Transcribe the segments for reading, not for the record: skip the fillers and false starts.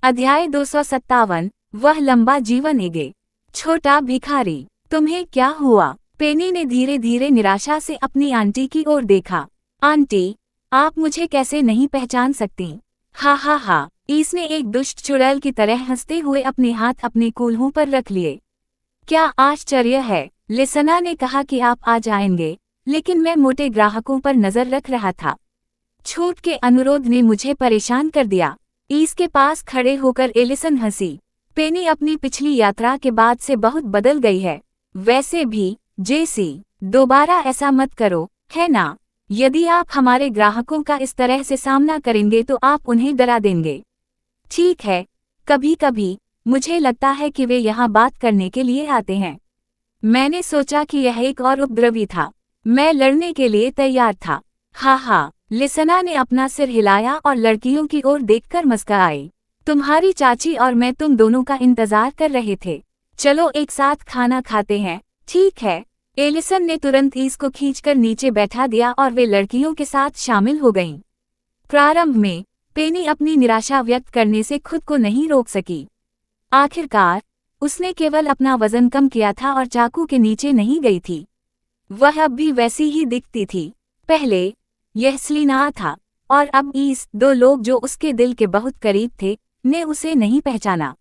अध्याय 257। वह लंबा जीवन एगे। छोटा भिखारी, तुम्हें क्या हुआ? पेनी ने धीरे धीरे निराशा से अपनी आंटी की ओर देखा। आंटी, आप मुझे कैसे नहीं पहचान सकती? हा हा हा। इसने एक दुष्ट चुड़ैल की तरह हंसते हुए अपने हाथ अपने कूल्हों पर रख लिए। क्या आश्चर्य है, लिसना ने कहा कि आप आ जाएंगे, लेकिन मैं मोटे ग्राहकों पर नजर रख रहा था। छूट के अनुरोध ने मुझे परेशान कर दिया। इसके पास खड़े होकर एलिसन हंसी। पेनी अपनी पिछली यात्रा के बाद से बहुत बदल गई है। वैसे भी, जेसी, दोबारा ऐसा मत करो, है ना? यदि आप हमारे ग्राहकों का इस तरह से सामना करेंगे तो आप उन्हें डरा देंगे। ठीक है, कभी कभी मुझे लगता है कि वे यहाँ बात करने के लिए आते हैं। मैंने सोचा कि यह एक और उपद्रवी था। मैं लड़ने के लिए तैयार था। हा हा। लिसना ने अपना सिर हिलाया और लड़कियों की ओर देखकर मुस्कुराई। तुम्हारी चाची और मैं तुम दोनों का इंतजार कर रहे थे। चलो एक साथ खाना खाते हैं। ठीक है। एलिसन ने तुरंत इसको खींचकर नीचे बैठा दिया और वे लड़कियों के साथ शामिल हो गईं। प्रारंभ में पेनी अपनी निराशा व्यक्त करने से खुद को नहीं रोक सकी। आखिरकार उसने केवल अपना वजन कम किया था और चाकू के नीचे नहीं गई थी। वह अब भी वैसी ही दिखती थी। पहले यह स्लीना था, और अब इस दो लोग जो उसके दिल के बहुत करीब थे ने उसे नहीं पहचाना।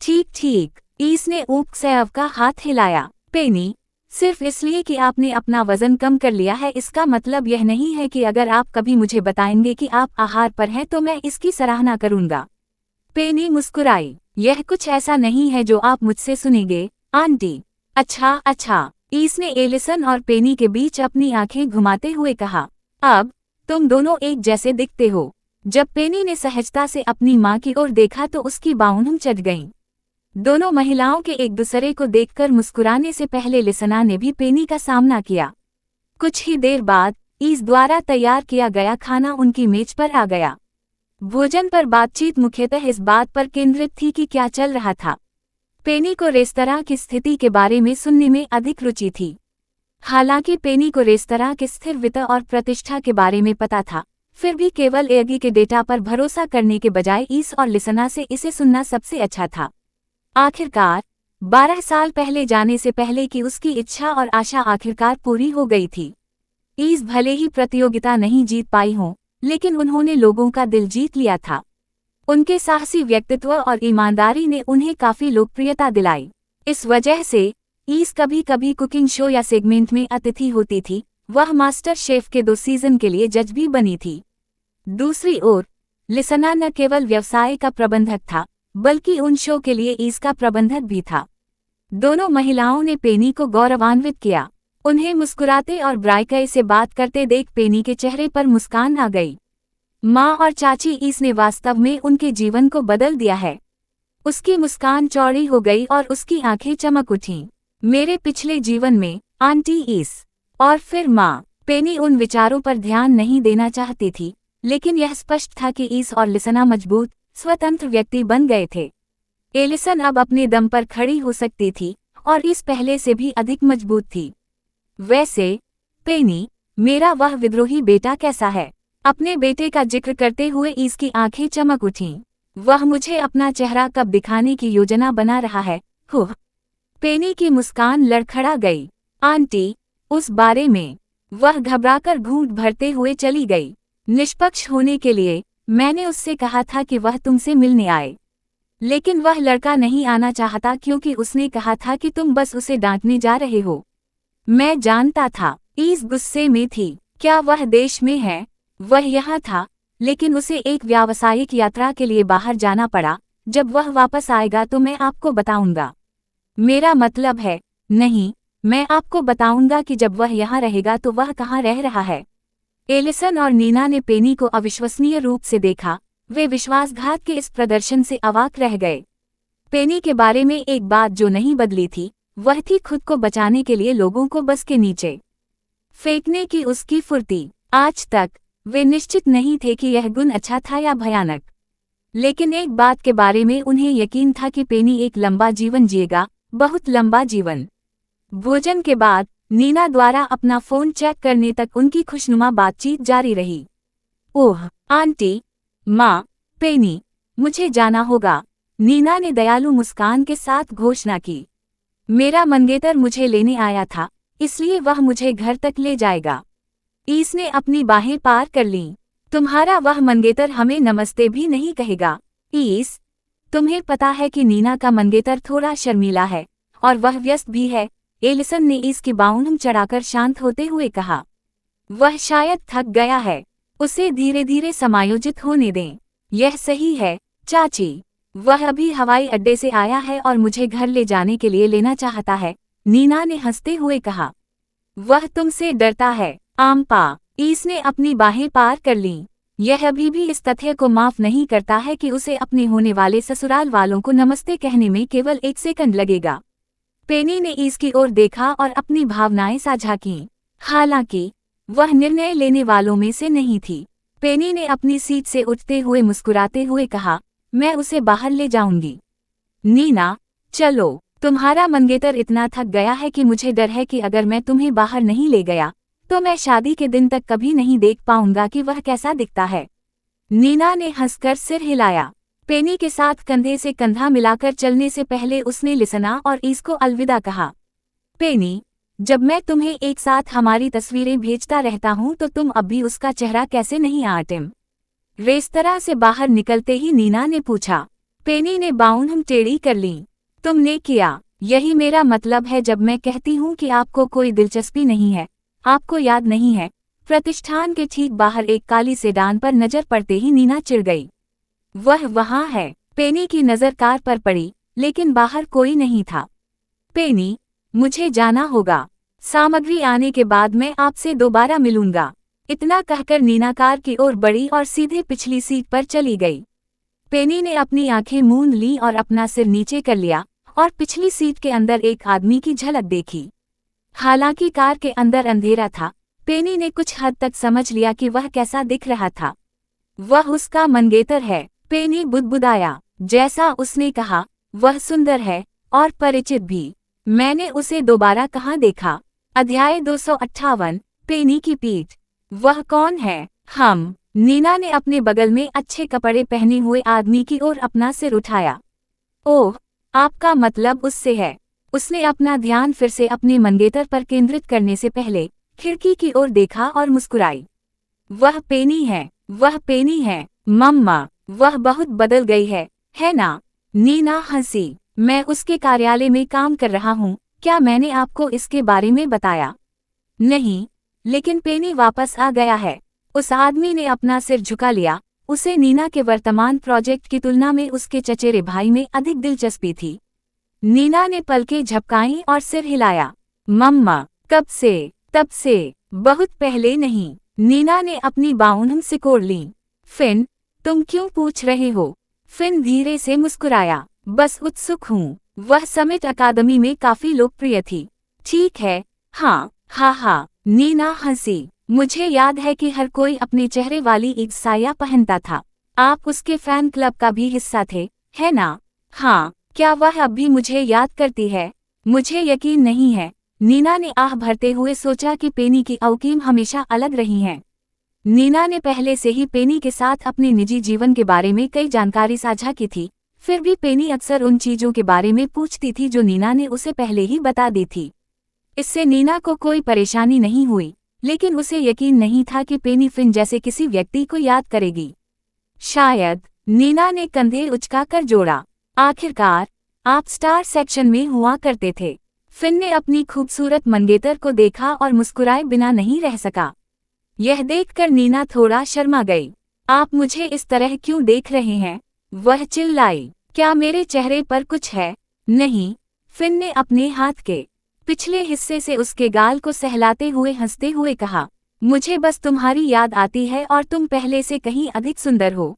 ठीक ठीक, इसने ऊपसैव का हाथ हिलाया। पेनी, सिर्फ इसलिए कि आपने अपना वजन कम कर लिया है इसका मतलब यह नहीं है कि अगर आप कभी मुझे बताएंगे कि आप आहार पर हैं तो मैं इसकी सराहना करूंगा। पेनी मुस्कुराई। यह कुछ ऐसा नहीं है जो आप मुझसे सुनेंगे, आंटी। अच्छा अच्छा, इसने एलिसन और पेनी के बीच अपनी आंखें घुमाते हुए कहा। अब तुम दोनों एक जैसे दिखते हो। जब पेनी ने सहजता से अपनी माँ की ओर देखा तो उसकी बाहों चढ़ गईं। दोनों महिलाओं के एक दूसरे को देखकर मुस्कुराने से पहले लिसना ने भी पेनी का सामना किया। कुछ ही देर बाद इस द्वारा तैयार किया गया खाना उनकी मेज पर आ गया। भोजन पर बातचीत मुख्यतः इस बात पर केंद्रित थी कि क्या चल रहा था। पेनी को रेस्तरां की स्थिति के बारे में सुनने में अधिक रुचि थी। हालांकि पेनी को रेस्तरां के स्थिर वित्त और प्रतिष्ठा के बारे में पता था, फिर भी केवल एगी के डेटा पर भरोसा करने के बजाय इस और लिसना से इसे सुनना सबसे अच्छा था। आखिरकार 12 साल पहले जाने से पहले की उसकी इच्छा और आशा आखिरकार पूरी हो गई थी। इस भले ही प्रतियोगिता नहीं जीत पाई हो, लेकिन उन्होंने लोगों का दिल जीत लिया था। उनके साहसी व्यक्तित्व और ईमानदारी ने उन्हें काफी लोकप्रियता दिलाई। इस वजह से ईस कभी कभी कुकिंग शो या सेगमेंट में अतिथि होती थी। वह मास्टर शेफ के 2 सीजन के लिए जज भी बनी थी। दूसरी ओर लिसना न केवल व्यवसाय का प्रबंधक था, बल्कि उन शो के लिए ईस का प्रबंधक भी था। दोनों महिलाओं ने पेनी को गौरवान्वित किया। उन्हें मुस्कुराते और ब्राइकय से बात करते देख पेनी के चेहरे पर मुस्कान आ गई। माँ और चाची ईस ने वास्तव में उनके जीवन को बदल दिया है। उसकी मुस्कान चौड़ी हो गई और उसकी आंखें चमक उठीं। मेरे पिछले जीवन में, आंटी ईस। और फिर माँ। पेनी उन विचारों पर ध्यान नहीं देना चाहती थी, लेकिन यह स्पष्ट था कि ईस और लिसना मजबूत, स्वतंत्र व्यक्ति बन गए थे। एलिसन अब अपने दम पर खड़ी हो सकती थी, और ईस पहले से भी अधिक मजबूत थी। वैसे, पेनी, मेरा वह विद्रोही बेटा कैसा है? अपने बेटे का जिक्र करते हुए ईस की आंखें चमक उठीं। वह मुझे अपना चेहरा कब दिखाने की योजना बना रहा है? हुँ। पेनी की मुस्कान लड़खड़ा गई। आंटी, उस बारे में। वह घबराकर घूंट भरते हुए चली गई। निष्पक्ष होने के लिए मैंने उससे कहा था कि वह तुमसे मिलने आए, लेकिन वह लड़का नहीं आना चाहता क्योंकि उसने कहा था कि तुम बस उसे डांटने जा रहे हो। मैं जानता था। ईस गुस्से में थी। क्या वह देश में है? वह यहाँ था, लेकिन उसे एक व्यावसायिक यात्रा के लिए बाहर जाना पड़ा। जब वह वापस आएगा तो मैं आपको बताऊंगा। मेरा मतलब है, नहीं, मैं आपको बताऊंगा कि जब वह यहाँ रहेगा तो वह कहाँ रह रहा है। एलिसन और नीना ने पेनी को अविश्वसनीय रूप से देखा। वे विश्वासघात के इस प्रदर्शन से अवाक रह गए। पेनी के बारे में एक बात जो नहीं बदली थी, वह थी खुद को बचाने के लिए लोगों को बस के नीचे फेंकने की उसकी फुर्ती। आज तक वे निश्चित नहीं थे कि यह गुण अच्छा था या भयानक, लेकिन एक बात के बारे में उन्हें यकीन था कि पेनी एक लंबा जीवन जिएगा, बहुत लंबा जीवन। भोजन के बाद नीना द्वारा अपना फोन चेक करने तक उनकी खुशनुमा बातचीत जारी रही। ओह, आंटी, माँ, पेनी, मुझे जाना होगा। नीना ने दयालु मुस्कान के साथ घोषणा की। मेरा मंगेतर मुझे लेने आया था, इसलिए वह मुझे घर तक ले जाएगा। ईस ने अपनी बाहें पार कर लीं। तुम्हारा वह मंगेतर हमें नमस्ते भी नहीं कहेगा। ईस, तुम्हें पता है कि नीना का मंगेतर थोड़ा शर्मीला है और वह व्यस्त भी है। एलिसन ने ईस की बाहों चढ़ाकर शांत होते हुए कहा। वह शायद थक गया है, उसे धीरे धीरे समायोजित होने दें। यह सही है, चाची। वह अभी हवाई अड्डे से आया है और मुझे घर ले जाने के लिए लेना चाहता है, नीना ने हंसते हुए कहा। वह तुमसे डरता है, आम्पा। ईस ने अपनी बाहें पार कर लीं। यह अभी भी इस तथ्य को माफ नहीं करता है कि उसे अपने होने वाले ससुराल वालों को नमस्ते कहने में केवल 1 सेकंड लगेगा। पेनी ने ईस की ओर देखा और अपनी भावनाएं साझा कीं। हालांकि वह निर्णय लेने वालों में से नहीं थी। पेनी ने अपनी सीट से उठते हुए मुस्कुराते हुए कहा, मैं उसे बाहर ले जाऊंगी। नीना, चलो। तुम्हारा मंगेतर इतना थक गया है कि मुझे डर है कि अगर मैं तुम्हें बाहर नहीं ले गया तो मैं शादी के दिन तक कभी नहीं देख पाऊंगा कि वह कैसा दिखता है। नीना ने हंसकर सिर हिलाया। पेनी के साथ कंधे से कंधा मिलाकर चलने से पहले उसने लिसना और ईस को अलविदा कहा। पेनी, जब मैं तुम्हें एक साथ हमारी तस्वीरें भेजता रहता हूं तो तुम अब भी उसका चेहरा कैसे नहीं आटिम? रेस्तरां से बाहर निकलते ही नीना ने पूछा। पेनी ने बाउंड टेढ़ी कर ली। तुमने किया, यही मेरा मतलब है जब मैं कहती हूँ कि आपको कोई दिलचस्पी नहीं है। आपको याद नहीं है? प्रतिष्ठान के ठीक बाहर एक काली सेडान पर नजर पड़ते ही नीना चिढ़ गई। वह वहाँ है। पेनी की नजर कार पर पड़ी, लेकिन बाहर कोई नहीं था। पेनी, मुझे जाना होगा। सामग्री आने के बाद मैं आपसे दोबारा मिलूंगा। इतना कहकर नीना कार की ओर बढ़ी और सीधे पिछली सीट पर चली गई। पेनी ने अपनी आंखें मूंद लीं और अपना सिर नीचे कर लिया और पिछली सीट के अंदर एक आदमी की झलक देखी। हालांकि कार के अंदर अंधेरा था, पेनी ने कुछ हद तक समझ लिया कि वह कैसा दिख रहा था। वह उसका मंगेतर है। पेनी बुदबुदाया। जैसा उसने कहा, वह सुंदर है और परिचित भी। मैंने उसे दोबारा कहाँ देखा? अध्याय 258, पेनी की पीठ। वह कौन है? हम। नीना ने अपने बगल में अच्छे कपड़े पहने हुए आदमी की ओर अपना सिर उठाया। ओह, आपका मतलब उससे है। उसने अपना ध्यान फिर से अपने मंगेतर पर केंद्रित करने से पहले खिड़की की ओर देखा और मुस्कुराई। वह पेनी है, वह पेनी है, मम्मा। वह बहुत बदल गई है ना? नीना हंसी। मैं उसके कार्यालय में काम कर रहा हूँ। क्या मैंने आपको इसके बारे में बताया? नहीं, लेकिन पेनी वापस आ गया है। उस आदमी ने अपना सिर झुका लिया। उसे नीना के वर्तमान प्रोजेक्ट की तुलना में उसके चचेरे भाई में अधिक दिलचस्पी थी। नीना ने पलकें झपकाईं और सिर हिलाया। मम्मा, कब से? तब से, बहुत पहले नहीं। नीना ने अपनी बाउंड सिकोड़ लीं। फिन, तुम क्यों पूछ रहे हो? फिन धीरे से मुस्कुराया। बस उत्सुक हूँ। वह समिट अकादमी में काफी लोकप्रिय थी। ठीक है, हाँ, हाँ। नीना हंसी। मुझे याद है कि हर कोई अपने चेहरे वाली एक साया पहनता था। आप उसके फैन क्लब का भी हिस्सा थे, है ना? हाँ। क्या वह अब भी मुझे याद करती है? मुझे यकीन नहीं है। नीना ने आह भरते हुए सोचा कि पेनी की औकीम हमेशा अलग रही हैं। नीना ने पहले से ही पेनी के साथ अपने निजी जीवन के बारे में कई जानकारी साझा की थी, फिर भी पेनी अक्सर उन चीजों के बारे में पूछती थी जो नीना ने उसे पहले ही बता दी थी। इससे नीना को कोई परेशानी नहीं हुई, लेकिन उसे यकीन नहीं था कि पेनी फिन जैसे किसी व्यक्ति को याद करेगी। शायद। नीना ने कंधे उचकाकर जोड़ा। आखिरकार, आप स्टार सेक्शन में हुआ करते थे। फिन ने अपनी खूबसूरत मंगेतर को देखा और मुस्कुराए बिना नहीं रह सका। यह देखकर नीना थोड़ा शर्मा गई। आप मुझे इस तरह क्यों देख रहे हैं? वह चिल्लाई। क्या मेरे चेहरे पर कुछ है? नहीं। फिन ने अपने हाथ के पिछले हिस्से से उसके गाल को सहलाते हुए हंसते हुए कहा, मुझे बस तुम्हारी याद आती है और तुम पहले से कहीं अधिक सुंदर हो।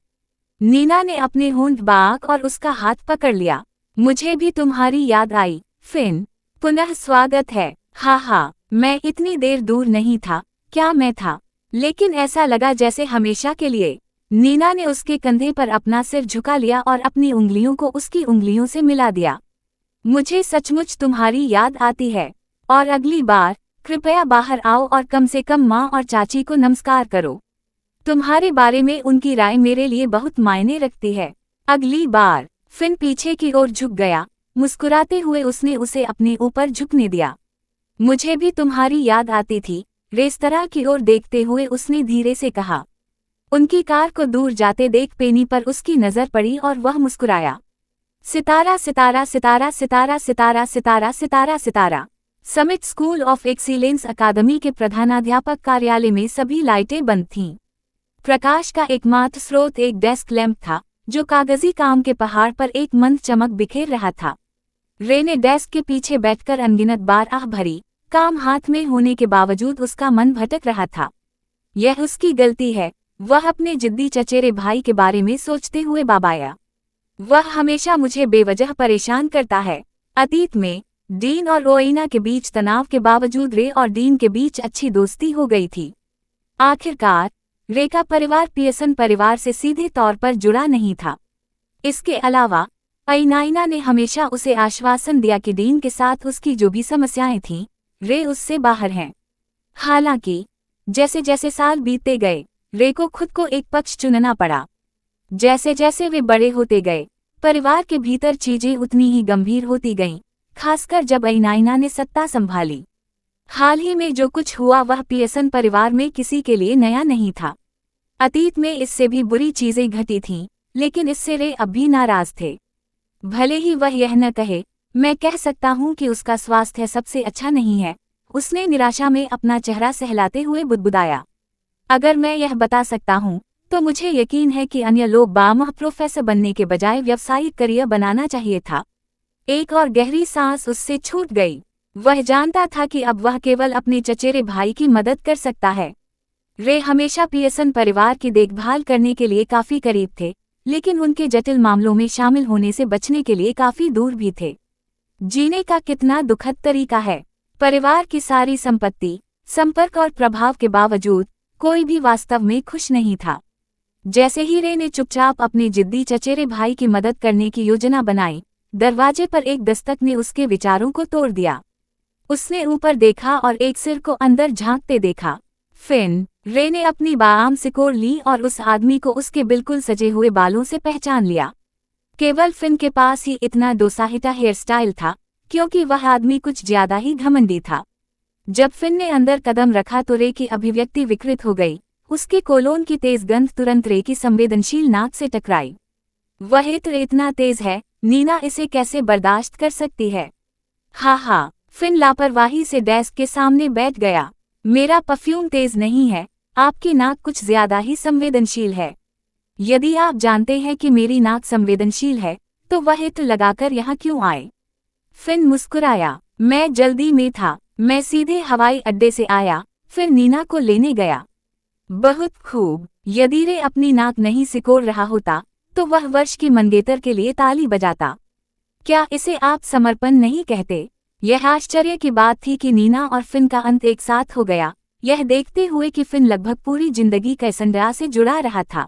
नीना ने अपने होंठ बांक और उसका हाथ पकड़ लिया। मुझे भी तुम्हारी याद आई, फिन। पुनः स्वागत है। हाँ, मैं इतनी देर दूर नहीं था। क्या मैं था? लेकिन ऐसा लगा जैसे हमेशा के लिए। नीना ने उसके कंधे पर अपना सिर झुका लिया और अपनी उंगलियों को उसकी उंगलियों से मिला दिया। मुझे सचमुच तुम्हारी याद आती है। और अगली बार, कृपया बाहर आओ और कम से कम माँ और चाची को नमस्कार करो। तुम्हारे बारे में उनकी राय मेरे लिए बहुत मायने रखती है। अगली बार फिन पीछे की ओर झुक गया। मुस्कुराते हुए उसने उसे अपने ऊपर झुकने दिया। मुझे भी तुम्हारी याद आती थी, रेस्तरां की ओर देखते हुए उसने धीरे से कहा। उनकी कार को दूर जाते देख पेनी पर उसकी नजर पड़ी और वह मुस्कुराया। सितारा सितारा सितारा सितारा सितारा सितारा सितारा सितारा। समिट स्कूल ऑफ एक्सीलेंस अकादमी के प्रधानाध्यापक कार्यालय में सभी लाइटें बंद थीं। प्रकाश का एकमात्र स्रोत एक डेस्क लैंप था, जो कागजी काम के पहाड़ पर एक मंद चमक बिखेर रहा था। रे ने डेस्क के पीछे बैठकर अनगिनत बार आह भरी। काम हाथ में होने के बावजूद उसका मन भटक रहा था। यह उसकी गलती है, वह अपने जिद्दी चचेरे भाई के बारे में सोचते हुए बाबाया। वह हमेशा मुझे बेवजह परेशान करता है। अतीत में डीन और रोइना के बीच तनाव के बावजूद रे और डीन के बीच अच्छी दोस्ती हो गई थी। आखिरकार रे का परिवार पियर्सन परिवार से सीधे तौर पर जुड़ा नहीं था। इसके अलावा अइनाइना ने हमेशा उसे आश्वासन दिया कि डीन के साथ उसकी जो भी समस्याएं थीं, रे उससे बाहर हैं। हालांकि जैसे जैसे साल बीतते गए, रे को खुद को एक पक्ष चुनना पड़ा। जैसे जैसे वे बड़े होते गए, परिवार के भीतर चीजें उतनी ही गंभीर होती गईं, खासकर जब अइनाइना ने सत्ता संभाली। हाल ही में जो कुछ हुआ वह पियर्सन परिवार में किसी के लिए नया नहीं था। अतीत में इससे भी बुरी चीजें घटी थीं, लेकिन इससे रे अब भी नाराज थे। भले ही वह यह न कहे, मैं कह सकता हूं कि उसका स्वास्थ्य सबसे अच्छा नहीं है, उसने निराशा में अपना चेहरा सहलाते हुए बुदबुदाया। अगर मैं यह बता सकता हूं, तो मुझे यकीन है कि अन्य लोग बामह प्रोफेसर बनने के बजाय व्यावसायिक करियर बनाना चाहिए था। एक और गहरी सांस उससे छूट गई। वह जानता था कि अब वह केवल अपने चचेरे भाई की मदद कर सकता है। रे हमेशा पियर्सन परिवार की देखभाल करने के लिए काफी करीब थे, लेकिन उनके जटिल मामलों में शामिल होने से बचने के लिए काफी दूर भी थे। जीने का कितना दुखद तरीका है। परिवार की सारी संपत्ति, संपर्क और प्रभाव के बावजूद कोई भी वास्तव में खुश नहीं था। जैसे ही रे ने चुपचाप अपने जिद्दी चचेरे भाई की मदद करने की योजना बनाई, दरवाजे पर एक दस्तक ने उसके विचारों को तोड़ दिया। उसने ऊपर देखा और एक सिर को अंदर झांकते देखा। फिन। रे ने अपनी बाआम सिकोड़ ली और उस आदमी को उसके बिल्कुल सजे हुए बालों से पहचान लिया। केवल फिन के पास ही इतना दोसाहिता हेयर स्टाइल था, क्योंकि वह आदमी कुछ ज्यादा ही घमंडी था। जब फिन ने अंदर कदम रखा तो रे की अभिव्यक्ति विकृत हो गई। उसके कोलोन की तेज गंध तुरंत रे की संवेदनशील नाक से टकराई। वह इत्र इतना तेज है, नीना इसे कैसे बर्दाश्त कर सकती है? हा, फिन लापरवाही से डेस्क के सामने बैठ गया। मेरा परफ्यूम तेज नहीं है, आपकी नाक कुछ ज्यादा ही संवेदनशील है। यदि आप जानते हैं कि मेरी नाक संवेदनशील है, तो वह इत्र लगाकर यहाँ क्यों आए? फिन मुस्कुराया। मैं जल्दी में था, मैं सीधे हवाई अड्डे से आया, फिर नीना को लेने गया। बहुत खूब। यदि रे अपनी नाक नहीं सिकोड़ रहा होता, तो वह वर्ष की मंगेतर के लिए ताली बजाता। क्या इसे आप समर्पण नहीं कहते? यह आश्चर्य की बात थी कि नीना और फिन का अंत एक साथ हो गया, यह देखते हुए कि फिन लगभग पूरी जिंदगी कैसंड्रा से जुड़ा रहा था।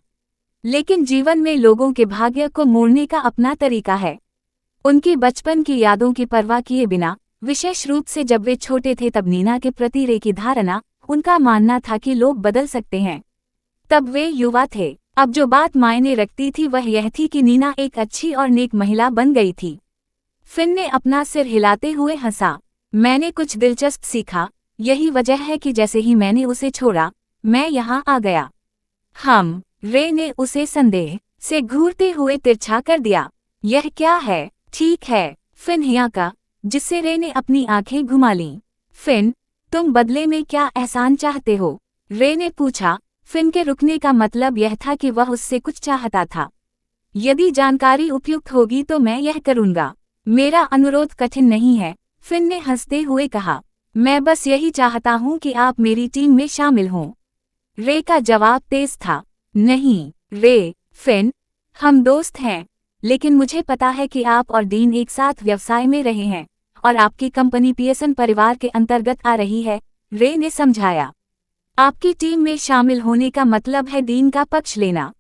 लेकिन जीवन में लोगों के भाग्य को मोड़ने का अपना तरीका है। उनकी बचपन की यादों की परवाह किए बिना, विशेष रूप से जब वे छोटे थे, तब नीना के प्रति रे की धारणा, उनका मानना था कि लोग बदल सकते हैं। तब वे युवा थे। अब जो बात मायने रखती थी वह यह थी कि नीना एक अच्छी और नेक महिला बन गई थी। फिन ने अपना सिर हिलाते हुए हंसा। मैंने कुछ दिलचस्प सीखा, यही वजह है कि जैसे ही मैंने उसे छोड़ा, मैं यहाँ आ गया। रे ने उसे संदेह से घूरते हुए तिरछा कर दिया। यह क्या है? ठीक है, फिन हियाका, जिससे रे ने अपनी आंखें घुमा लीं। फिन, तुम बदले में क्या एहसान चाहते हो? रे ने पूछा। फिन के रुकने का मतलब यह था कि वह उससे कुछ चाहता था। यदि जानकारी उपयुक्त होगी तो मैं यह करूंगा। मेरा अनुरोध कठिन नहीं है, फिन ने हंसते हुए कहा। मैं बस यही चाहता हूं कि आप मेरी टीम में शामिल हों। रे का जवाब तेज था। नहीं, रे, फिन, हम दोस्त हैं, लेकिन मुझे पता है कि आप और डीन एक साथ व्यवसाय में रहे हैं, और आपकी कंपनी पियर्सन परिवार के अंतर्गत आ रही है, रे ने समझाया। आपकी टीम में शामिल होने का मतलब है डीन का पक्ष लेना।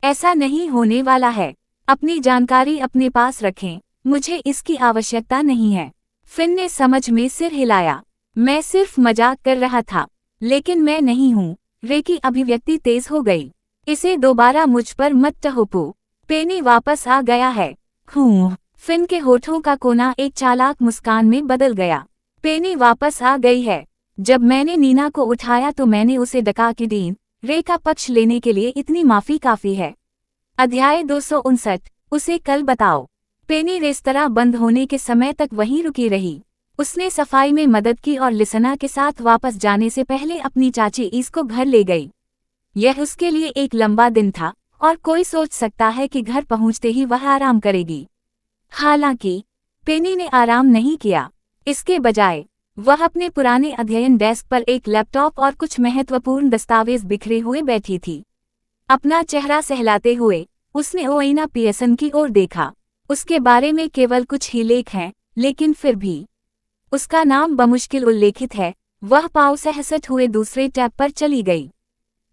ऐसा नहीं होने वाला है। अपनी जानकारी अपने पास रखें, मुझे इसकी आवश्यकता नहीं है। फिन ने समझ में सिर हिलाया। मैं सिर्फ मजाक कर रहा था, लेकिन मैं नहीं हूँ। रे की अभिव्यक्ति तेज हो गई। इसे दोबारा मुझ पर मत टहोपो। पेनी वापस आ गया है। फिन के होठों का कोना एक चालाक मुस्कान में बदल गया। पेनी वापस आ गई है। जब मैंने नीना को उठाया तो मैंने उसे डका कि डीन रे का पक्ष लेने के लिए इतनी माफी काफी है। अध्याय 259, उसे कल बताओ। पेनी रेस्तरां बंद होने के समय तक वहीं रुकी रही। उसने सफाई में मदद की और लिसना के साथ वापस जाने से पहले अपनी चाची ईस को घर ले गई। यह उसके लिए एक लंबा दिन था और कोई सोच सकता है कि घर पहुंचते ही वह आराम करेगी। हालांकि पेनी ने आराम नहीं किया। इसके बजाय वह अपने पुराने अध्ययन डेस्क पर एक लैपटॉप और कुछ महत्वपूर्ण दस्तावेज बिखरे हुए बैठी थी। अपना चेहरा सहलाते हुए उसने ओइना पियर्सन की ओर देखा। उसके बारे में केवल कुछ ही लेख हैं, लेकिन फिर भी उसका नाम बमुश्किल उल्लेखित है। वह पाँव सहसट हुए दूसरे टैब पर चली गई।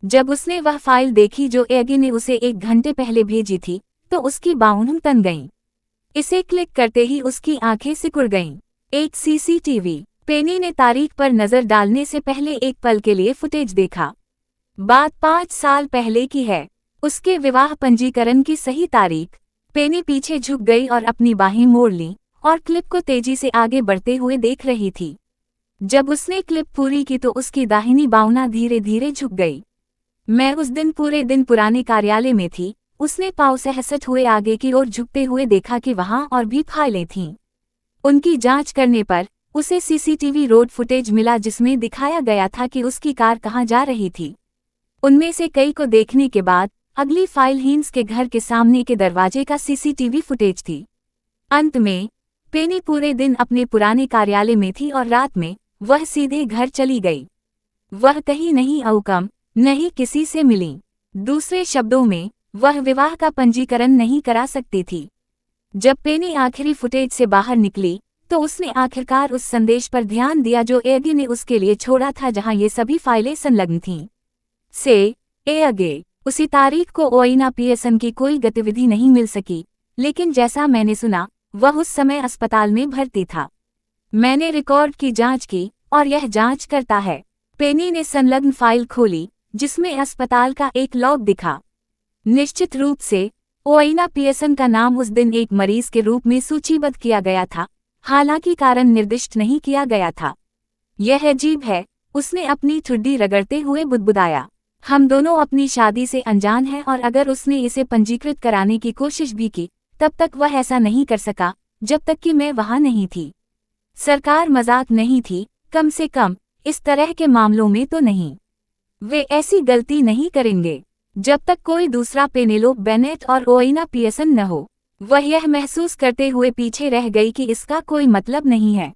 जब उसने वह फाइल देखी जो एगी ने उसे 1 घंटे पहले भेजी थी, तो उसकी बाहों तन गईं। इसे क्लिक करते ही उसकी आंखें सिकुड़ गईं। एक सीसीटीवी। पेनी ने तारीख पर नजर डालने से पहले एक पल के लिए फुटेज देखा। बात 5 साल पहले की है। उसके विवाह पंजीकरण की सही तारीख। पेनी पीछे झुक गई और अपनी बाहें मोड़ लीं और क्लिप को तेजी से आगे बढ़ते हुए देख रही थी। जब उसने क्लिप पूरी की तो उसकी दाहिनी बाहुना धीरे धीरे झुक गई। मैं उस दिन पूरे दिन पुराने कार्यालय में थी। उसने पाँव सहसट हुए आगे की ओर झुकते हुए देखा कि वहां और भी फाइलें थीं। उनकी जांच करने पर उसे सीसीटीवी रोड फुटेज मिला जिसमें दिखाया गया था कि उसकी कार कहां जा रही थी। उनमें से कई को देखने के बाद अगली फाइल हीन्स के घर के सामने के दरवाजे का सीसीटीवी फुटेज थी। अंत में पेनी पूरे दिन अपने पुराने कार्यालय में थी और रात में वह सीधे घर चली गई। वह कहीं नहीं औकम, नहीं किसी से मिली। दूसरे शब्दों में वह विवाह का पंजीकरण नहीं करा सकती थी। जब पेनी आखिरी फुटेज से बाहर निकली तो उसने आखिरकार उस संदेश पर ध्यान दिया जो एगी ने उसके लिए छोड़ा था, जहां ये सभी फाइलें संलग्न थीं। से एगे उसी तारीख को ओइना पियर्सन की कोई गतिविधि नहीं मिल सकी, लेकिन जैसा मैंने सुना वह उस समय अस्पताल में भर्ती था। मैंने रिकॉर्ड की जांच की और यह जांच करता है। पेनी ने संलग्न फाइल खोली जिसमें अस्पताल का एक लॉग दिखा। निश्चित रूप से ओइना पियर्सन का नाम उस दिन एक मरीज के रूप में सूचीबद्ध किया गया था, हालांकि कारण निर्दिष्ट नहीं किया गया था। यह अजीब है, उसने अपनी ठुड्डी रगड़ते हुए बुदबुदाया। हम दोनों अपनी शादी से अनजान हैं और अगर उसने इसे पंजीकृत कराने की कोशिश भी की तब तक वह ऐसा नहीं कर सका जब तक कि मैं वहां नहीं थी। सरकार मजाक नहीं थी, कम से कम इस तरह के मामलों में तो नहीं। वे ऐसी गलती नहीं करेंगे जब तक कोई दूसरा पेनेलोप बेनेट और ओइना पियर्सन न हो। वह यह महसूस करते हुए पीछे रह गई कि इसका कोई मतलब नहीं है।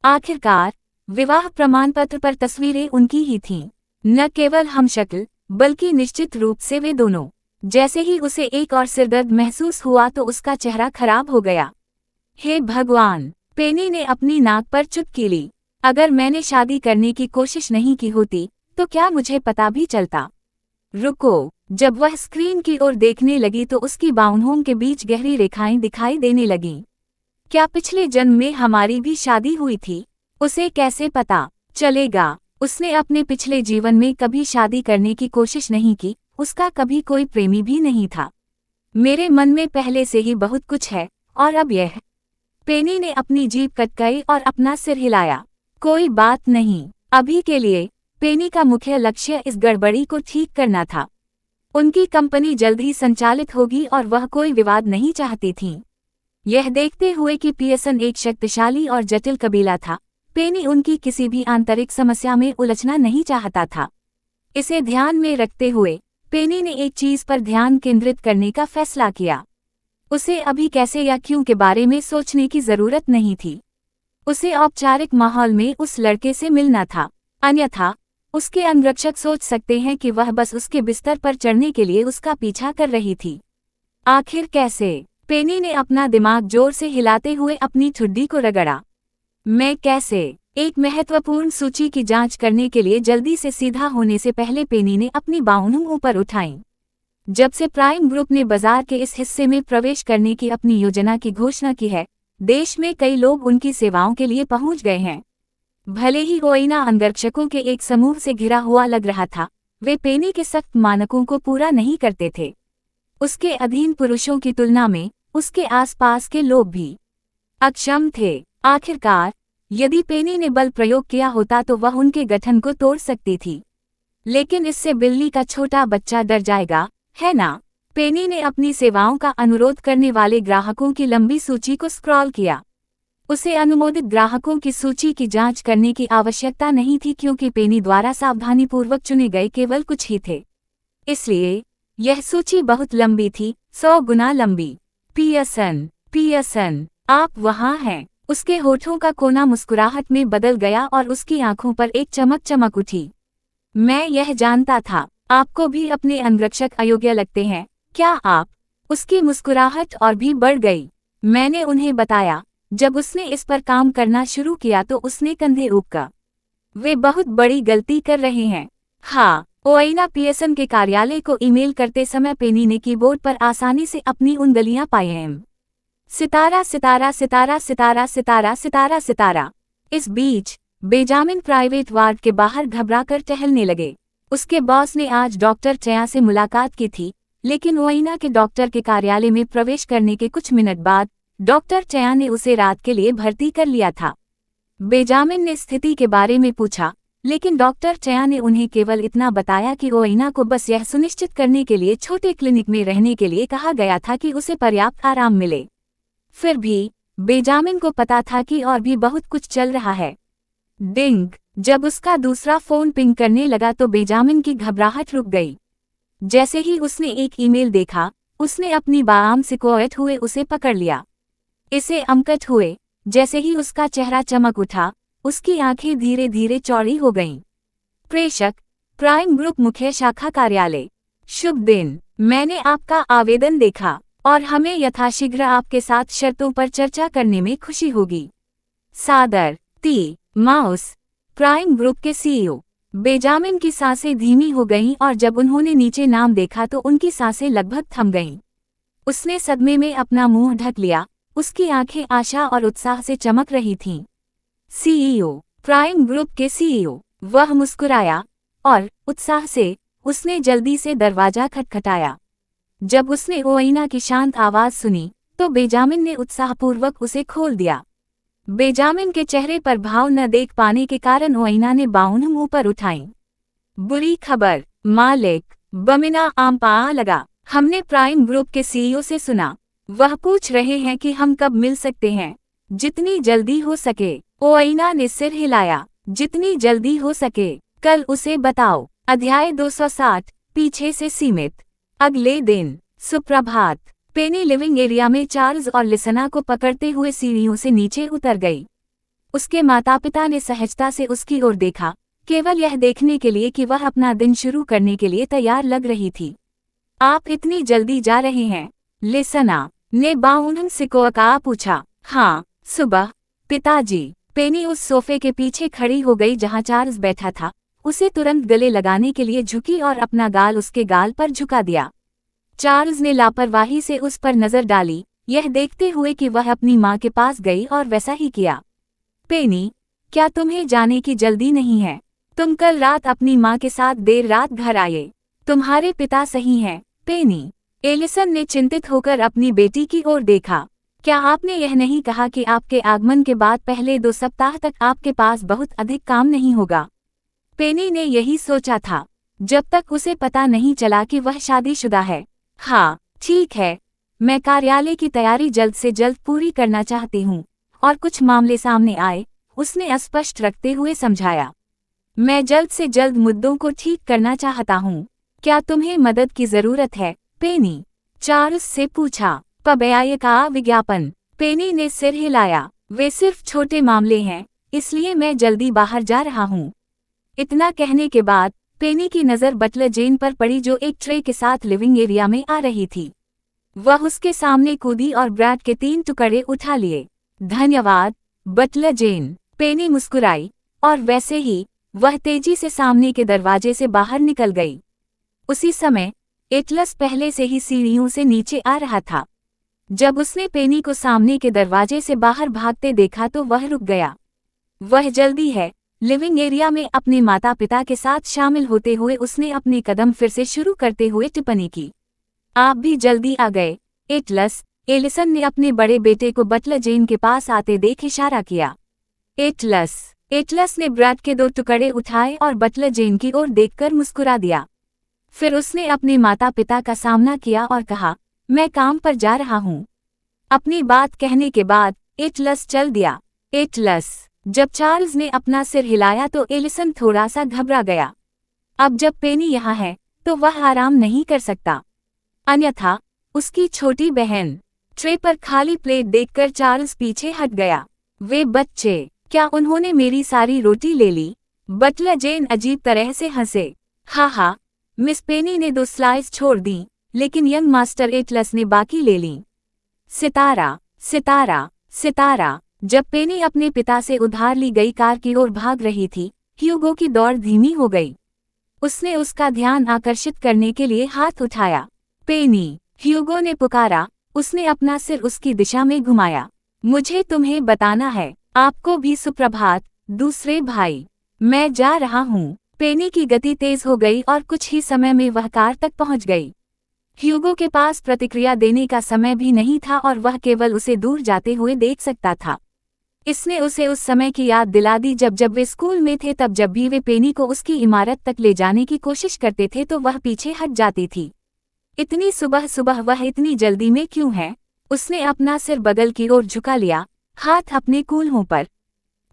आखिरकार विवाह प्रमाणपत्र पर तस्वीरें उनकी ही थीं। न केवल हमशक्ल बल्कि निश्चित रूप से वे दोनों। जैसे ही उसे एक और सिरदर्द महसूस हुआ तो उसका चेहरा खराब हो गया। हे भगवान, पेनी ने अपनी नाक पर चुटकी ली। अगर मैंने शादी करने की कोशिश नहीं की होती तो क्या मुझे पता भी चलता? रुको। जब वह स्क्रीन की ओर देखने लगी तो उसकी बाहों के बीच गहरी रेखाएं दिखाई देने लगीं। क्या पिछले जन्म में हमारी भी शादी हुई थी? उसे कैसे पता चलेगा? उसने अपने पिछले जीवन में कभी शादी करने की कोशिश नहीं की। उसका कभी कोई प्रेमी भी नहीं था। मेरे मन में पहले से ही बहुत कुछ है और अब यह। पेनी ने अपनी जीभ कटकाई और अपना सिर हिलाया। कोई बात नहीं, अभी के लिए पेनी का मुख्य लक्ष्य इस गड़बड़ी को ठीक करना था। उनकी कंपनी जल्द ही संचालित होगी और वह कोई विवाद नहीं चाहती थी। यह देखते हुए कि पियर्सन एक शक्तिशाली और जटिल कबीला था, पेनी उनकी किसी भी आंतरिक समस्या में उलझना नहीं चाहता था। इसे ध्यान में रखते हुए पेनी ने एक चीज पर ध्यान केंद्रित करने का फैसला किया। उसे अभी कैसे या क्यों के बारे में सोचने की जरूरत नहीं थी। उसे औपचारिक माहौल में उस लड़के से मिलना था, अन्यथा उसके अंगरक्षक सोच सकते हैं कि वह बस उसके बिस्तर पर चढ़ने के लिए उसका पीछा कर रही थी। आखिर कैसे? पेनी ने अपना दिमाग जोर से हिलाते हुए अपनी ठुड्डी को रगड़ा। मैं कैसे? एक महत्वपूर्ण सूची की जांच करने के लिए जल्दी से सीधा होने से पहले पेनी ने अपनी बाहों ऊपर उठाईं। जब से प्राइम ग्रुप ने बाजार के इस हिस्से में प्रवेश करने की अपनी योजना की घोषणा की है, देश में कई लोग उनकी सेवाओं के लिए पहुंच गए हैं। भले ही ओइना अंगरक्षकों के एक समूह से घिरा हुआ लग रहा था, वे पेनी के सख्त मानकों को पूरा नहीं करते थे। उसके अधीन पुरुषों की तुलना में उसके आसपास के लोग भी अक्षम थे। आखिरकार यदि पेनी ने बल प्रयोग किया होता तो वह उनके गठन को तोड़ सकती थी, लेकिन इससे बिल्ली का छोटा बच्चा डर जाएगा, है ना? पेनी ने अपनी सेवाओं का अनुरोध करने वाले ग्राहकों की लंबी सूची को स्क्रॉल किया। उसे अनुमोदित ग्राहकों की सूची की जांच करने की आवश्यकता नहीं थी क्योंकि पेनी द्वारा सावधानीपूर्वक चुने गए केवल कुछ ही थे। इसलिए यह सूची बहुत लंबी थी, 100 गुना लंबी। पियर्सन, आप वहाँ हैं। उसके होठों का कोना मुस्कुराहट में बदल गया और उसकी आंखों पर एक चमक चमक उठी। मैं यह जानता था, आपको भी अपने अंगरक्षक अयोग्य लगते हैं, क्या आप? उसकी मुस्कुराहट और भी बढ़ गई। मैंने उन्हें बताया। जब उसने इस पर काम करना शुरू किया तो उसने कंधे ऊपका। वे बहुत बड़ी गलती कर रहे हैं। हाँ, ओएना पियर्सन के कार्यालय को ईमेल करते समय पेनी ने कीबोर्ड पर आसानी से अपनी उंगलियां पाई। सितारा सितारा सितारा सितारा सितारा सितारा सितारा। इस बीच बेंजामिन प्राइवेट वार्ड के बाहर घबराकर टहलने लगे। उसके बॉस ने आज डॉक्टर चया से मुलाकात की थी, लेकिन ओएना के डॉक्टर के कार्यालय में प्रवेश करने के कुछ मिनट बाद डॉक्टर चया ने उसे रात के लिए भर्ती कर लिया था। बेंजामिन ने स्थिति के बारे में पूछा, लेकिन डॉक्टर चया ने उन्हें केवल इतना बताया कि ओएना को बस यह सुनिश्चित करने के लिए छोटे क्लिनिक में रहने के लिए कहा गया था कि उसे पर्याप्त आराम मिले। फिर भी बेंजामिन को पता था कि और भी बहुत कुछ चल रहा है। डिंग! जब उसका दूसरा फोन पिंग करने लगा तो बेंजामिन की घबराहट रुक गई। जैसे ही उसने एक ईमेल देखा, उसने अपनी बाआम सिकोएट हुए उसे पकड़ लिया। इसे अमकट हुए। जैसे ही उसका चेहरा चमक उठा, उसकी आंखें धीरे धीरे चौड़ी हो गईं। प्रेषक, प्राइम ग्रुप मुख्य शाखा कार्यालय। शुभ दिन। मैंने आपका आवेदन देखा और हमें यथाशीघ्र आपके साथ शर्तों पर चर्चा करने में खुशी होगी। सादर, टी माउस। प्राइम ग्रुप के सीईओ। बेंजामिन की सांसें धीमी हो गईं और जब उन्होंने नीचे नाम देखा तो उनकी सांसें लगभग थम गईं। उसने सदमे में अपना मुंह ढक लिया। उसकी आंखें आशा और उत्साह से चमक रही थीं। सीईओ, प्राइम ग्रुप के सीईओ। वह मुस्कुराया और उत्साह से उसने जल्दी से दरवाजा खटखटाया। जब उसने ओएना की शांत आवाज सुनी तो बेंजामिन ने उत्साहपूर्वक उसे खोल दिया। बेंजामिन के चेहरे पर भाव न देख पाने के कारण ओएना ने बाउन मुंह पर उठाई। बुरी खबर, मालिक। बमिना आम पा लगा। हमने प्राइम ग्रुप के सीईओ से सुना। वह पूछ रहे हैं कि हम कब मिल सकते हैं। जितनी जल्दी हो सके। ओएना ने सिर हिलाया। जितनी जल्दी हो सके। कल उसे बताओ। अध्याय 260, पीछे से सीमित। अगले दिन, सुप्रभात। पेनी लिविंग एरिया में चार्ल्स और लिसना को पकड़ते हुए सीढ़ियों से नीचे उतर गई। उसके माता पिता ने सहजता से उसकी ओर देखा, केवल यह देखने के लिए कि वह अपना दिन शुरू करने के लिए तैयार लग रही थी। आप इतनी जल्दी जा रहे हैं? लिसना ने बाउन सिकोआ पूछा। हाँ, सुबह, पिताजी। पेनी उस सोफे के पीछे खड़ी हो गई जहां चार्ल्स बैठा था, उसे तुरंत गले लगाने के लिए झुकी और अपना गाल उसके गाल पर झुका दिया। चार्ल्स ने लापरवाही से उस पर नजर डाली, यह देखते हुए कि वह अपनी माँ के पास गई और वैसा ही किया। पेनी, क्या तुम्हें जाने की जल्दी नहीं है? तुम कल रात अपनी माँ के साथ देर रात घर आए। तुम्हारे पिता सही हैं, पेनी। एलिसन ने चिंतित होकर अपनी बेटी की ओर देखा। क्या आपने यह नहीं कहा कि आपके आगमन के बाद पहले 2 सप्ताह तक आपके पास बहुत अधिक काम नहीं होगा? पेनी ने यही सोचा था, जब तक उसे पता नहीं चला कि वह शादीशुदा है। हाँ, ठीक है। मैं कार्यालय की तैयारी जल्द से जल्द पूरी करना चाहती हूँ और कुछ मामले सामने आए, उसने स्पष्ट रखते हुए समझाया। मैं जल्द से जल्द मुद्दों को ठीक करना चाहता हूँ। क्या तुम्हें मदद की जरूरत है, पेनी? चार्ल्स से पूछा। पबयाय का विज्ञापन। पेनी ने सिर हिलाया। वे सिर्फ छोटे मामले हैं, इसलिए मैं जल्दी बाहर जा रहा हूँ। इतना कहने के बाद पेनी की नज़र बटलर जेन पर पड़ी जो एक ट्रे के साथ लिविंग एरिया में आ रही थी। वह उसके सामने कूदी और ब्रेड के 3 टुकड़े उठा लिए। धन्यवाद, बटलर जेन। पेनी मुस्कुराई और वैसे ही वह तेजी से सामने के दरवाजे से बाहर निकल गई। उसी समय एटलस पहले से ही सीढ़ियों से नीचे आ रहा था। जब उसने पेनी को सामने के दरवाजे से बाहर भागते देखा तो वह रुक गया। वह जल्दी है। लिविंग एरिया में अपने माता पिता के साथ शामिल होते हुए उसने अपने कदम फिर से शुरू करते हुए टिप्पणी की। आप भी जल्दी आ गए, एटलस। एलिसन ने अपने बड़े बेटे को बटलर जेन के पास आते देख इशारा किया। एटलस ने ब्रेड के 2 टुकड़े उठाए और बटलर जेन की ओर देखकर मुस्कुरा दिया। फिर उसने अपने माता पिता का सामना किया और कहा, मैं काम पर जा रहा हूँ। अपनी बात कहने के बाद एटलस चल दिया। जब चार्ल्स ने अपना सिर हिलाया तो एलिसन थोड़ा सा घबरा गया। अब जब पेनी यहाँ है तो वह आराम नहीं कर सकता, अन्यथा उसकी छोटी बहन। ट्रे पर खाली प्लेट देखकर चार्ल्स पीछे हट गया। वे बच्चे, क्या उन्होंने मेरी सारी रोटी ले ली? बटलर जेन अजीब तरह से हंसे। हाँ, मिस पेनी ने 2 स्लाइस छोड़ दी, लेकिन यंग मास्टर एटलस ने बाकी ले ली। सितारा। जब पेनी अपने पिता से उधार ली गई कार की ओर भाग रही थी, ह्यूगो की दौड़ धीमी हो गई। उसने उसका ध्यान आकर्षित करने के लिए हाथ उठाया। पेनी, ह्यूगो ने पुकारा। उसने अपना सिर उसकी दिशा में घुमाया। मुझे तुम्हें बताना है। आपको भी सुप्रभात, दूसरे भाई। मैं जा रहा हूँ। पेनी की गति तेज हो गई और कुछ ही समय में वह कार तक पहुंच गई। ह्यूगो के पास प्रतिक्रिया देने का समय भी नहीं था और वह केवल उसे दूर जाते हुए देख सकता था। इसने उसे उस समय की याद दिला दी जब वे स्कूल में थे। तब जब भी वे पेनी को उसकी इमारत तक ले जाने की कोशिश करते थे तो वह पीछे हट जाती थी। इतनी सुबह वह इतनी जल्दी में क्यों है? उसने अपना सिर बगल की ओर झुका लिया, हाथ अपने कूल्हों पर।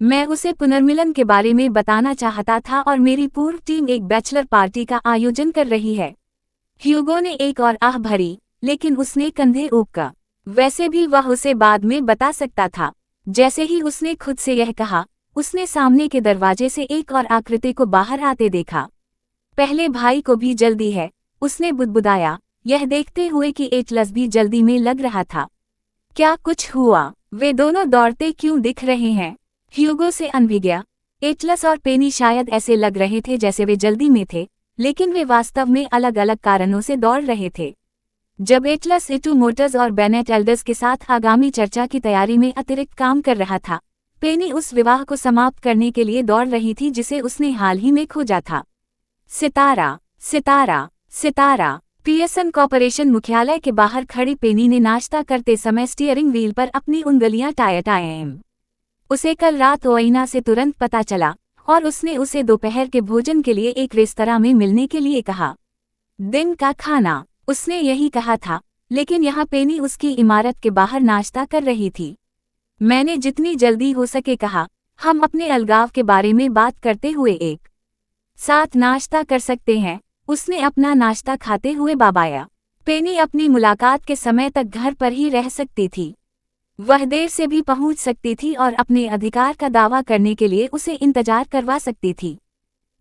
मैं उसे पुनर्मिलन के बारे में बताना चाहता था और मेरी पूर्व टीम एक बैचलर पार्टी का आयोजन कर रही है। ह्यूगो ने एक और आह भरी, लेकिन उसने कंधे ऊपका। वैसे भी वह उसे बाद में बता सकता था। जैसे ही उसने खुद से यह कहा, उसने सामने के दरवाजे से एक और आकृति को बाहर आते देखा। पहले भाई को भी जल्दी है, उसने बुदबुदाया, यह देखते हुए कि एटलस भी जल्दी में लग रहा था। क्या कुछ हुआ? वे दोनों दौड़ते क्यों दिख रहे हैं? ह्यूगो से अनभिज्ञ। एटलस और पेनी शायद ऐसे लग रहे थे जैसे वे जल्दी में थे, लेकिन वे वास्तव में अलग अलग कारणों से दौड़ रहे थे। जब एटलस इटू मोटर्स और बेनेट एल्डर्स के साथ आगामी चर्चा की तैयारी में अतिरिक्त काम कर रहा था, पेनी उस विवाह को समाप्त करने के लिए दौड़ रही थी जिसे उसने हाल ही में खोजा था। सितारा। पियर्सन कॉर्पोरेशन मुख्यालय के बाहर खड़ी पेनी ने नाश्ता करते समय स्टीयरिंग व्हील पर अपनी उंगलियां टायम। उसे कल रात ओइना से तुरंत पता चला और उसने उसे दोपहर के भोजन के लिए एक रेस्तरां में मिलने के लिए कहा। दिन का खाना, उसने यही कहा था, लेकिन यहाँ पेनी उसकी इमारत के बाहर नाश्ता कर रही थी। मैंने जितनी जल्दी हो सके कहा, हम अपने अलगाव के बारे में बात करते हुए एक साथ नाश्ता कर सकते हैं। उसने अपना नाश्ता खाते हुए बाबाया। पेनी अपनी मुलाकात के समय तक घर पर ही रह सकती थी। वह देर से भी पहुंच सकती थी और अपने अधिकार का दावा करने के लिए उसे इंतजार करवा सकती थी।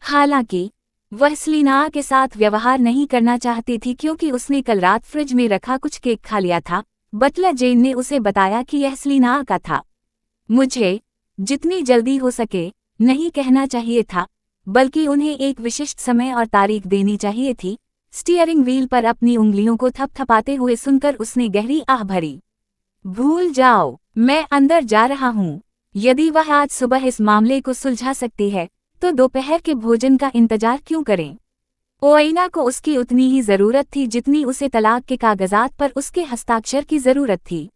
हालांकि वह सेलिना के साथ व्यवहार नहीं करना चाहती थी क्योंकि उसने कल रात फ्रिज में रखा कुछ केक खा लिया था। बटलर जेन ने उसे बताया कि यह सेलिना का था। मुझे जितनी जल्दी हो सके नहीं कहना चाहिए था, बल्कि उन्हें एक विशिष्ट समय और तारीख देनी चाहिए थी। स्टीयरिंग व्हील पर अपनी उंगलियों को थपथपाते हुए सुनकर उसने गहरी आह भरी। भूल जाओ, मैं अंदर जा रहा हूँ। यदि वह आज सुबह इस मामले को सुलझा सकती है तो दोपहर के भोजन का इंतजार क्यों करें? ओइना को उसकी उतनी ही जरूरत थी जितनी उसे तलाक के कागजात पर उसके हस्ताक्षर की जरूरत थी।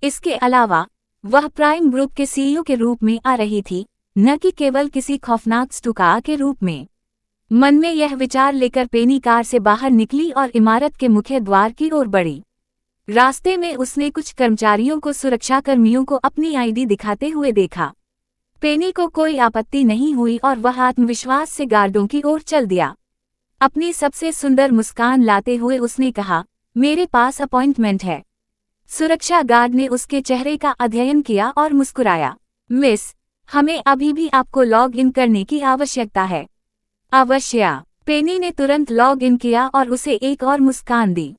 इसके अलावा वह प्राइम ग्रुप के सीईओ के रूप में आ रही थी, न कि केवल किसी खौफनाक स्टुका के रूप में। मन में यह विचार लेकर पेनी कार से बाहर निकली और इमारत के मुख्य द्वार की ओर बढ़ी। रास्ते में उसने कुछ कर्मचारियों को सुरक्षाकर्मियों को अपनी आईडी दिखाते हुए देखा। पेनी को कोई आपत्ति नहीं हुई और वह आत्मविश्वास से गार्डों की ओर चल दिया। अपनी सबसे सुंदर मुस्कान लाते हुए उसने कहा, मेरे पास अपॉइंटमेंट है। सुरक्षा गार्ड ने उसके चेहरे का अध्ययन किया और मुस्कुराया। मिस, हमें अभी भी आपको लॉग इन करने की आवश्यकता है। अवश्य। पेनी ने तुरंत लॉग इन किया और उसे एक और मुस्कान दी।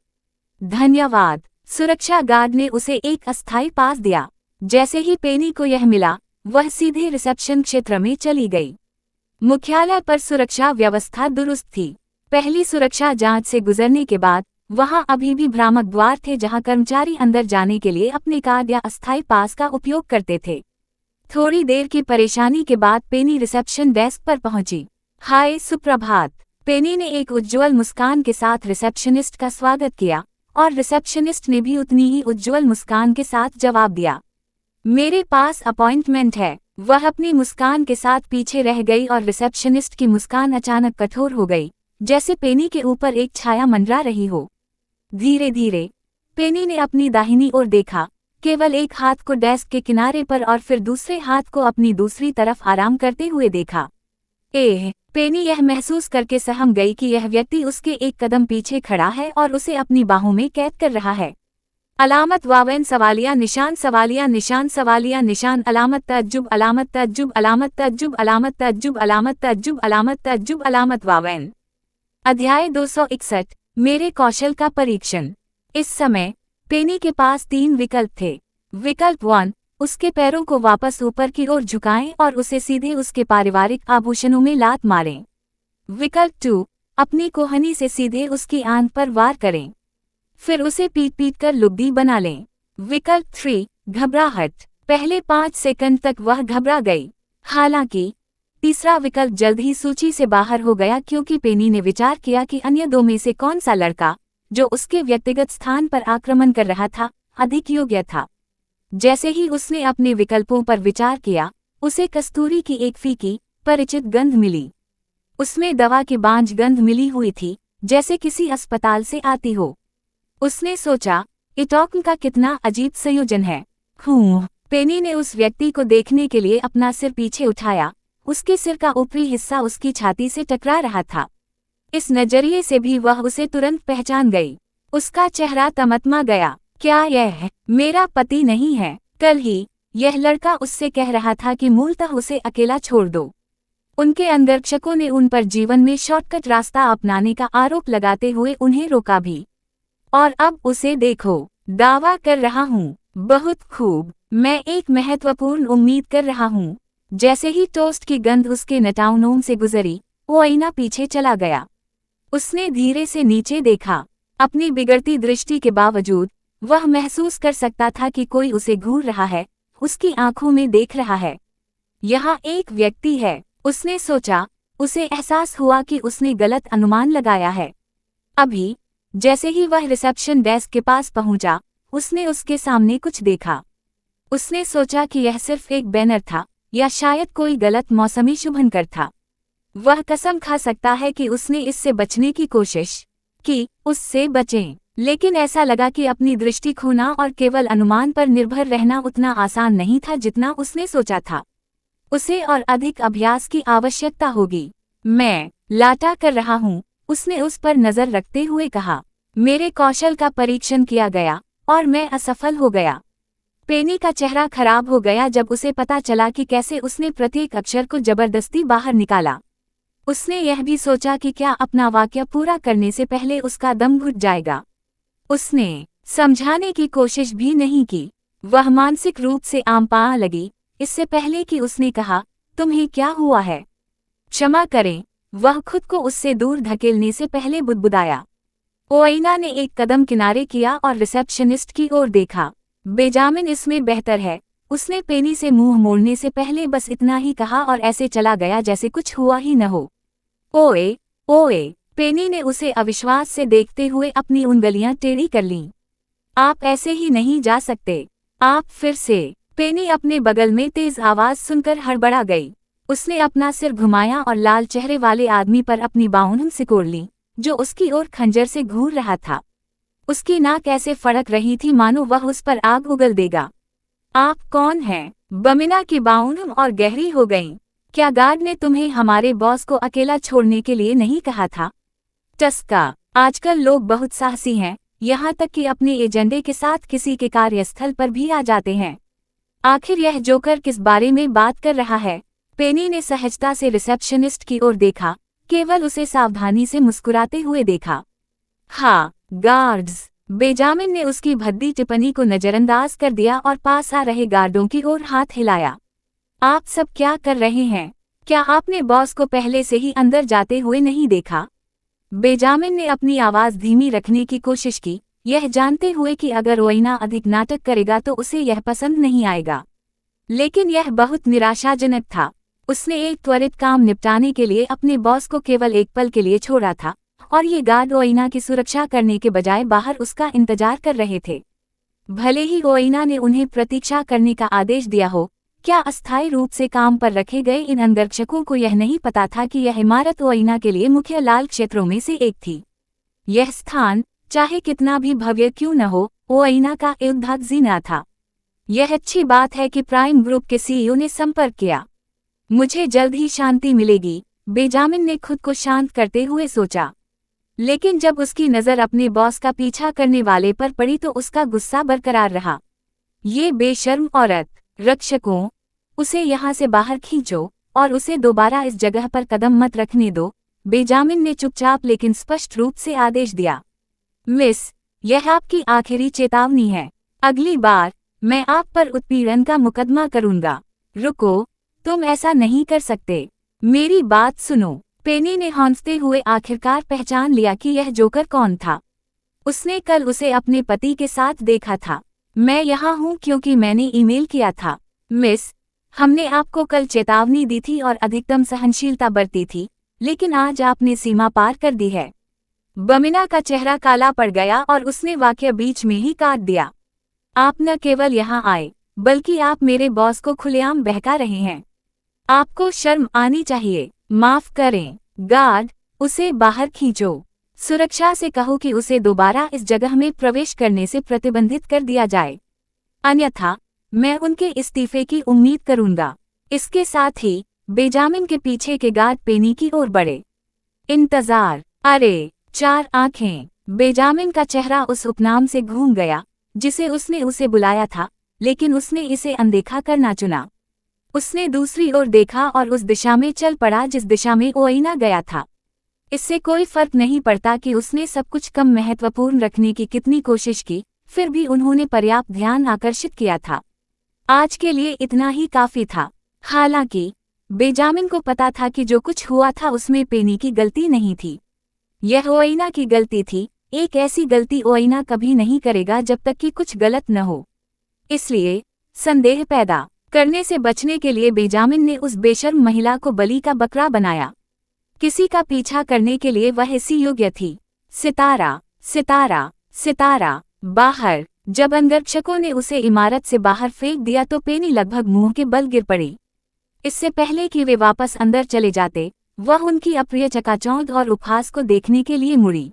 धन्यवाद। सुरक्षा गार्ड ने उसे एक अस्थायी पास दिया। जैसे ही पेनी को यह मिला, वह सीधे रिसेप्शन क्षेत्र में चली गई। मुख्यालय पर सुरक्षा व्यवस्था दुरुस्त थी। पहली सुरक्षा जांच से गुजरने के बाद वहां अभी भी भ्रामक द्वार थे जहां कर्मचारी अंदर जाने के लिए अपने कार्ड या अस्थायी पास का उपयोग करते थे। थोड़ी देर की परेशानी के बाद पेनी रिसेप्शन डेस्क पर पहुंची। हाय सुप्रभात। पेनी ने एक उज्ज्वल मुस्कान के साथ रिसेप्शनिस्ट का स्वागत किया, और रिसेप्शनिस्ट ने भी उतनी ही उज्ज्वल मुस्कान के साथ जवाब दिया, मेरे पास अपॉइंटमेंट है। वह अपनी मुस्कान के साथ पीछे रह गई और रिसेप्शनिस्ट की मुस्कान अचानक कठोर हो गई, जैसे पेनी के ऊपर एक छाया मंडरा रही हो। धीरे धीरे पेनी ने अपनी दाहिनी ओर देखा, केवल एक हाथ को डेस्क के किनारे पर और फिर दूसरे हाथ को अपनी दूसरी तरफ आराम करते हुए देखा। पेनी यह महसूस करके सहम गई कि यह व्यक्ति उसके एक कदम पीछे खड़ा है और उसे अपनी बाहों में कैद कर रहा है। अलामत वावेन सवालिया निशान सवालिया निशान सवालिया निशान अलामत तज्जुब अलामत तज्जुब अलामत तज्जुब अलामत तज्जुब अलामत तज्जुब अलामत तज्जुब अलामत वावेन। अध्याय 261 मेरे कौशल का परीक्षण। इस समय पेनी के पास 3 विकल्प थे। विकल्प 1, उसके पैरों को वापस ऊपर की ओर झुकाएं और उसे सीधे उसके पारिवारिक आभूषणों में लात मारें। विकल्प 2, अपनी कोहनी से सीधे उसकी आंत पर वार करें, फिर उसे पीट कर लुगदी बना लें। विकल्प 3, घबराहट। पहले 5 सेकंड तक वह घबरा गई। हालांकि तीसरा विकल्प जल्द ही सूची से बाहर हो गया, क्योंकि पेनी ने विचार किया कि अन्य 2 में से कौन सा लड़का, जो उसके व्यक्तिगत स्थान पर आक्रमण कर रहा था, अधिक योग्य था। जैसे ही उसने अपने विकल्पों पर विचार किया, उसे कस्तूरी की एक फीकी, परिचित गंध मिली। उसमें दवा की बांझ गंध मिली हुई थी, जैसे किसी अस्पताल से आती हो। उसने सोचा, इटॉक्न का कितना अजीब संयोजन है। पेनी ने उस व्यक्ति को देखने के लिए अपना सिर पीछे उठाया। उसके सिर का ऊपरी हिस्सा उसकी छाती से टकरा रहा था। इस नजरिए से भी वह उसे तुरंत पहचान गई। उसका चेहरा तमतमा गया। क्या यह मेरा पति नहीं है? कल ही यह लड़का उससे कह रहा था कि मूलतः उसे अकेला छोड़ दो। उनके अंगरक्षकों ने उन पर जीवन में शॉर्टकट रास्ता अपनाने का आरोप लगाते हुए उन्हें रोका भी। और अब उसे देखो, दावा कर रहा हूँ, बहुत खूब, मैं एक महत्वपूर्ण उम्मीद कर रहा हूँ। जैसे ही टोस्ट की गंध उसके नटाउनों से गुजरी, वो आईना पीछे चला गया। उसने धीरे से नीचे देखा। अपनी बिगड़ती दृष्टि के बावजूद वह महसूस कर सकता था कि कोई उसे घूर रहा है, उसकी आंखों में देख रहा है। यहाँ एक व्यक्ति है, उसने सोचा। उसे एहसास हुआ कि उसने गलत अनुमान लगाया है। अभी जैसे ही वह रिसेप्शन डेस्क के पास पहुंचा, उसने उसके सामने कुछ देखा। उसने सोचा कि यह सिर्फ एक बैनर था, या शायद कोई गलत मौसमी शुभंकर था। वह कसम खा सकता है कि उसने इससे बचने की कोशिश की, उससे बचें। लेकिन ऐसा लगा कि अपनी दृष्टि खोना और केवल अनुमान पर निर्भर रहना उतना आसान नहीं था जितना उसने सोचा था। उसे और अधिक अभ्यास की आवश्यकता होगी। मैं लाटा कर रहा हूँ, उसने उस पर नजर रखते हुए कहा। मेरे कौशल का परीक्षण किया गया और मैं असफल हो गया। पेनी का चेहरा खराब हो गया जब उसे पता चला कि कैसे उसने प्रत्येक अक्षर को जबरदस्ती बाहर निकाला। उसने यह भी सोचा कि क्या अपना वाक्य पूरा करने से पहले उसका दम घुट जाएगा। उसने समझाने की कोशिश भी नहीं की। वह मानसिक रूप से आमपा लगी, इससे पहले कि उसने कहा, तुम्हें क्या हुआ है? क्षमा करें, वह खुद को उससे दूर धकेलने से पहले बुदबुदाया। ओइना ने एक कदम किनारे किया और रिसेप्शनिस्ट की ओर देखा। बेंजामिन इसमें बेहतर है, उसने पेनी से मुंह मोड़ने से पहले बस इतना ही कहा और ऐसे चला गया जैसे कुछ हुआ ही न हो। ओए, ओए, पेनी ने उसे अविश्वास से देखते हुए अपनी उंगलियां टेढ़ी कर लीं। आप ऐसे ही नहीं जा सकते। आप फिर से। पेनी अपने बगल में तेज आवाज सुनकर हड़बड़ा गई। उसने अपना सिर घुमाया और लाल चेहरे वाले आदमी पर अपनी बाहों सिकोड़ ली, जो उसकी ओर खंजर से घूर रहा था। उसकी नाक ऐसे फड़क रही थी मानो वह उस पर आग उगल देगा। आप कौन हैं? बमिना की बाहों और गहरी हो गईं। क्या गार्ड ने तुम्हें हमारे बॉस को अकेला छोड़ने के लिए नहीं कहा था? टस्का, आजकल लोग बहुत साहसी हैं, यहाँ तक कि अपने एजेंडे के साथ किसी के कार्यस्थल पर भी आ जाते हैं। आखिर यह जोकर किस बारे में बात कर रहा है? पेनी ने सहजता से रिसेप्शनिस्ट की ओर देखा, केवल उसे सावधानी से मुस्कुराते हुए देखा। हाँ, गार्ड्स। बेंजामिन ने उसकी भद्दी टिप्पणी को नजरअंदाज कर दिया और पास आ रहे गार्डों की ओर हाथ हिलाया। आप सब क्या कर रहे हैं? क्या आपने बॉस को पहले से ही अंदर जाते हुए नहीं देखा? बेंजामिन ने अपनी आवाज धीमी रखने की कोशिश की, यह जानते हुए कि अगर ओइना अधिक नाटक करेगा तो उसे यह पसंद नहीं आएगा। लेकिन यह बहुत निराशाजनक था। उसने एक त्वरित काम निपटाने के लिए अपने बॉस को केवल एक पल के लिए छोड़ा था, और ये गार्ड ओइना की सुरक्षा करने के बजाय बाहर उसका इंतजार कर रहे थे। भले ही ओइना ने उन्हें प्रतीक्षा करने का आदेश दिया हो, क्या अस्थायी रूप से काम पर रखे गए इन अंगरक्षकों को यह नहीं पता था कि यह इमारत ओइना के लिए मुख्य लाल क्षेत्रों में से एक थी। यह स्थान, चाहे कितना भी भव्य क्यों न हो, ओइना का युद्धागजीना था। यह अच्छी बात है कि प्राइम ग्रुप के सीईओ ने संपर्क किया। मुझे जल्द ही शांति मिलेगी, बेंजामिन ने खुद को शांत करते हुए सोचा। लेकिन जब उसकी नज़र अपने बॉस का पीछा करने वाले पर पड़ी तो उसका गुस्सा बरकरार रहा। ये बेशर्म औरत! रक्षकों, उसे यहाँ से बाहर खींचो और उसे दोबारा इस जगह पर कदम मत रखने दो, बेंजामिन ने चुपचाप लेकिन स्पष्ट रूप से आदेश दिया। मिस, यह आपकी आखिरी चेतावनी है। अगली बार मैं आप पर उत्पीड़न का मुकदमा करूंगा। रुको, तुम ऐसा नहीं कर सकते। मेरी बात सुनो। पेनी ने हौंसते हुए आखिरकार पहचान लिया कि यह जोकर कौन था। उसने कल उसे अपने पति के साथ देखा था। मैं यहाँ हूँ क्योंकि मैंने ईमेल किया था। मिस, हमने आपको कल चेतावनी दी थी और अधिकतम सहनशीलता बरती थी, लेकिन आज आपने सीमा पार कर दी है। बमिना का चेहरा काला पड़ गया और उसने वाक्य बीच में ही काट दिया। आप न केवल यहाँ आए, बल्कि आप मेरे बॉस को खुलेआम बहका रहे हैं। आपको शर्म आनी चाहिए। माफ करें, गार्ड, उसे बाहर खींचो। सुरक्षा से कहो कि उसे दोबारा इस जगह में प्रवेश करने से प्रतिबंधित कर दिया जाए, अन्यथा मैं उनके इस्तीफे की उम्मीद करूंगा। इसके साथ ही बेंजामिन के पीछे के गार्ड पेनी की ओर बढ़े। इंतजार! अरे, चार आंखें! बेंजामिन का चेहरा उस उपनाम से घूम गया जिसे उसने उसे बुलाया था, लेकिन उसने इसे अनदेखा करना चुना। उसने दूसरी ओर देखा और उस दिशा में चल पड़ा जिस दिशा में ओइना गया था। इससे कोई फर्क नहीं पड़ता कि उसने सब कुछ कम महत्वपूर्ण रखने की कितनी कोशिश की, फिर भी उन्होंने पर्याप्त ध्यान आकर्षित किया था। आज के लिए इतना ही काफी था। हालांकि बेंजामिन को पता था कि जो कुछ हुआ था उसमें पेनी की गलती नहीं थी। यह ओइना की गलती थी। एक ऐसी गलती ओइना कभी नहीं करेगा जब तक कि कुछ गलत न हो। इसलिए संदेह पैदा करने से बचने के लिए बेंजामिन ने उस बेशर्म महिला को बलि का बकरा बनाया। किसी का पीछा करने के लिए वह इसी योग्य थी। सितारा, सितारा, सितारा! बाहर! जब अंगरक्षकों ने उसे इमारत से बाहर फेंक दिया तो पेनी लगभग मुंह के बल गिर पड़ी। इससे पहले कि वे वापस अंदर चले जाते, वह उनकी अप्रिय चकाचौंध और उपहास को देखने के लिए मुड़ी।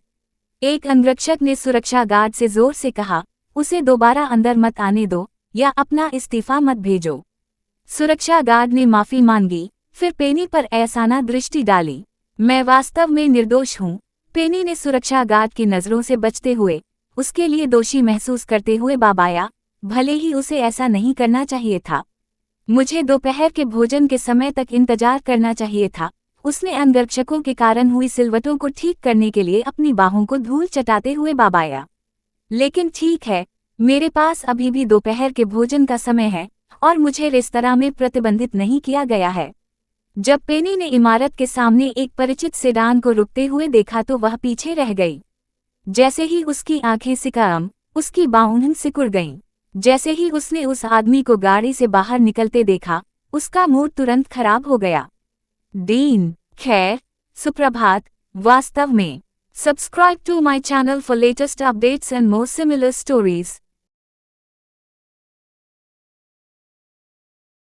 एक अंगरक्षक ने सुरक्षा गार्ड से जोर से कहा, उसे दोबारा अंदर मत आने दो या अपना इस्तीफा मत भेजो। सुरक्षा गार्ड ने माफी मांगी, फिर पेनी पर एहसाना दृष्टि डाली। मैं वास्तव में निर्दोष हूँ, पेनी ने सुरक्षा गार्ड की नजरों से बचते हुए उसके लिए दोषी महसूस करते हुए बाबाया, भले ही उसे ऐसा नहीं करना चाहिए था। मुझे दोपहर के भोजन के समय तक इंतजार करना चाहिए था। उसने अंगरक्षकों के कारण हुई सिलवटों को ठीक करने के लिए अपनी बाहों को धूल चटाते हुए बाबाया। लेकिन ठीक है, मेरे पास अभी भी दोपहर के भोजन का समय है और मुझे रेस्तरां में प्रतिबंधित नहीं किया गया है। जब पेनी ने इमारत के सामने एक परिचित सेडान को रुकते हुए देखा तो वह पीछे रह गई। जैसे ही उसकी आंखें सिकाम, उसकी बाहों सिकुड़ गईं। जैसे ही उसने उस आदमी को गाड़ी से बाहर निकलते देखा, उसका मूड तुरंत खराब हो गया। डीन, खैर, सुप्रभात। वास्तव में, subscribe to my channel for latest updates and more similar stories.